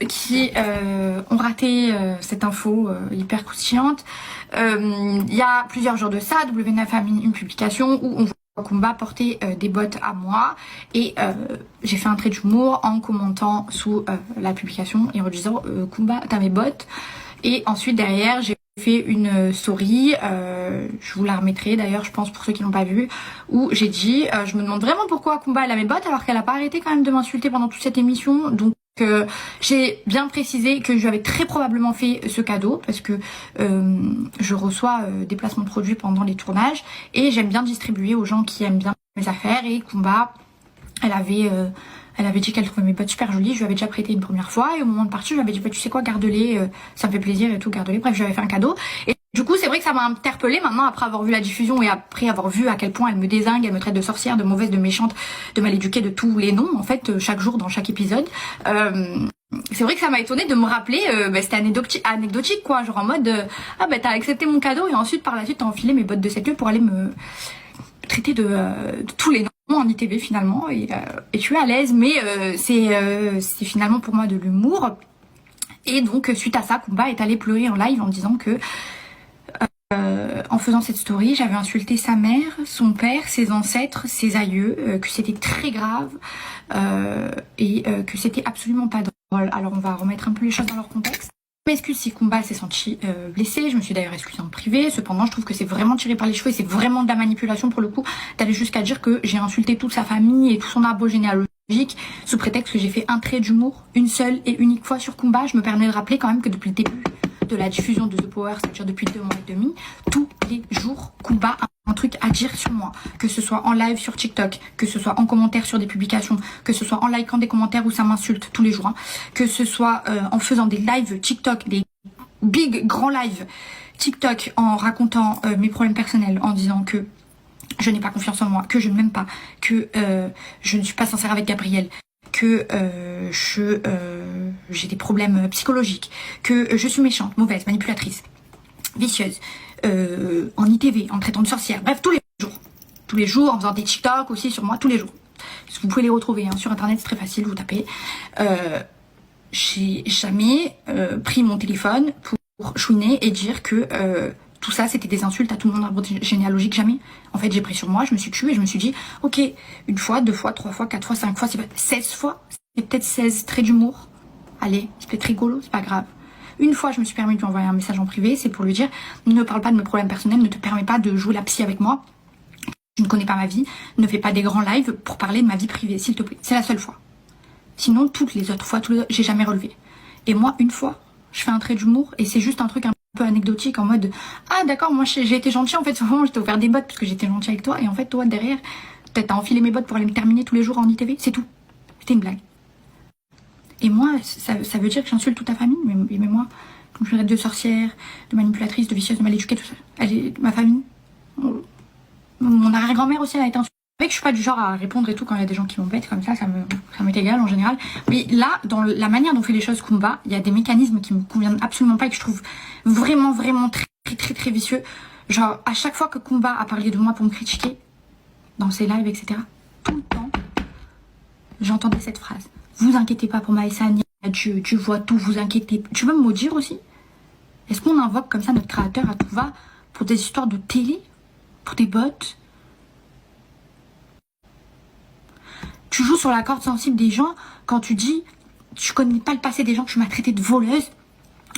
qui ont raté cette info hyper croustillante. Il y a plusieurs jours de ça, W9 a mis une publication où on voit Kumba porter des bottes à moi et j'ai fait un trait d'humour en commentant sous la publication et en disant Kumba t'as mes bottes, et ensuite derrière j'ai fait une story, je vous la remettrai d'ailleurs je pense pour ceux qui l'ont pas vu, où j'ai dit je me demande vraiment pourquoi Kumba elle a mes bottes alors qu'elle a pas arrêté quand même de m'insulter pendant toute cette émission. Donc j'ai bien précisé que je lui avais très probablement fait ce cadeau parce que je reçois des placements de produits pendant les tournages et j'aime bien distribuer aux gens qui aiment bien mes affaires. Et Kumba, elle avait dit qu'elle trouvait mes bottes super jolies, je lui avais déjà prêté une première fois et au moment de partir je lui avais dit bah, tu sais quoi, garde-les, ça me fait plaisir et tout, garde-les. Bref, je lui avais fait un cadeau et du coup c'est vrai que ça m'a interpellée maintenant après avoir vu la diffusion et après avoir vu à quel point elle me dézingue, elle me traite de sorcière, de mauvaise, de méchante, de mal éduquée, de tous les noms en fait chaque jour dans chaque épisode. C'est vrai que ça m'a étonnée de me rappeler, c'était anecdotique quoi, genre en mode ah bah t'as accepté mon cadeau et ensuite par la suite t'as enfilé mes bottes de 7 lieues pour aller me traiter de tous les noms en ITV finalement, et je suis à l'aise, mais c'est finalement pour moi de l'humour. Et donc suite à ça, Kumba est allé pleurer en live en disant que en faisant cette story, j'avais insulté sa mère, son père, ses ancêtres, ses aïeux, que c'était très grave et que c'était absolument pas drôle. Alors on va remettre un peu les choses dans leur contexte. Je m'excuse si Kumba s'est senti blessée, je me suis d'ailleurs excusée en privé, cependant je trouve que c'est vraiment tiré par les cheveux et c'est vraiment de la manipulation pour le coup d'aller jusqu'à dire que j'ai insulté toute sa famille et tout son arbre généalogique sous prétexte que j'ai fait un trait d'humour une seule et unique fois sur Kumba. Je me permets de rappeler quand même que depuis le début de la diffusion de The Power, c'est-à-dire depuis 2 mois et demi, tous les jours Kumba a un truc à dire sur moi, que ce soit en live sur TikTok, que ce soit en commentaire sur des publications, que ce soit en likant des commentaires où ça m'insulte tous les jours, hein, que ce soit en faisant des lives TikTok, des big grands lives TikTok en racontant mes problèmes personnels, en disant que je n'ai pas confiance en moi, que je ne m'aime pas, que je ne suis pas sincère avec Gabriel, que j'ai des problèmes psychologiques, que je suis méchante, mauvaise, manipulatrice, vicieuse, en ITV, en traitant de sorcière, bref, tous les jours, en faisant des TikTok aussi sur moi, tous les jours. Vous pouvez les retrouver hein, sur internet, c'est très facile, vous tapez. J'ai jamais pris mon téléphone pour chouiner et dire que tout ça c'était des insultes à tout le monde arbre généalogique, jamais. En fait j'ai pris sur moi, je me suis tue et je me suis dit ok, une fois, 2 fois, 3 fois, 4 fois, 5 fois, c'est pas 16 fois, c'est peut-être 16 traits d'humour. Allez, c'est peut-être rigolo, c'est pas grave. Une fois je me suis permis de lui envoyer un message en privé, c'est pour lui dire ne parle pas de mes problèmes personnels, ne te permets pas de jouer la psy avec moi. Je ne connais pas ma vie, ne fais pas des grands lives pour parler de ma vie privée, s'il te plaît. C'est la seule fois. Sinon, toutes les autres fois, j'ai jamais relevé. Et moi, une fois, je fais un trait d'humour et c'est juste un truc un peu anecdotique en mode ah d'accord, moi j'ai été gentille en fait, souvent je t'ai offert des bottes parce que j'étais gentille avec toi et en fait toi derrière, peut-être t'as enfilé mes bottes pour aller me terminer tous les jours en ITV, c'est tout. C'était une blague. Et moi, ça veut dire que j'insulte toute ta famille, mais moi, comme je traite de sorcière, de manipulatrice, de vicieuse, de mal éduquée, tout ça. Elle est ma famille. Mon arrière-grand-mère aussi, elle a été insultée. Vous savez que je suis pas du genre à répondre et tout quand il y a des gens qui m'embêtent comme ça m'est égal en général. Mais là, dans la manière dont fait les choses Kumba, il y a des mécanismes qui me conviennent absolument pas et que je trouve vraiment très vicieux. Genre, à chaque fois que Kumba a parlé de moi pour me critiquer, dans ses lives, etc., tout le temps, j'entendais cette phrase. Vous inquiétez pas pour Maïssa, Dieu, tu vois tout, vous inquiétez. Tu veux me maudire aussi? Est-ce qu'on invoque comme ça notre créateur à tout va pour des histoires de télé? Pour des bots? Tu joues sur la corde sensible des gens quand tu dis tu connais pas le passé des gens, que tu m'as traité de voleuse,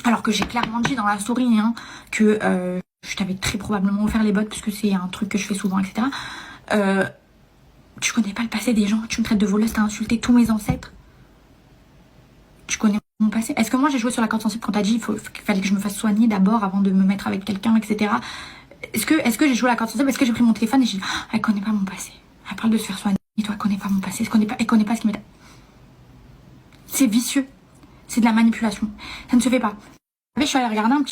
alors que j'ai clairement dit dans la story hein, que je t'avais très probablement offert les bottes parce que c'est un truc que je fais souvent, etc. Tu connais pas le passé des gens, tu me traites de voleuse, t'as insulté tous mes ancêtres. Tu connais mon passé. Est-ce que moi j'ai joué sur la corde sensible quand t'as dit qu'il fallait que je me fasse soigner d'abord avant de me mettre avec quelqu'un, etc. Est-ce que j'ai joué la corde sensible? Est-ce que j'ai pris mon téléphone et j'ai dit elle connaît pas mon passé, elle parle de se faire soigner, et toi elle connaît pas mon passé, elle connaît pas ce qui m'est... C'est vicieux, c'est de la manipulation, ça ne se fait pas. Je suis allée regarder un petit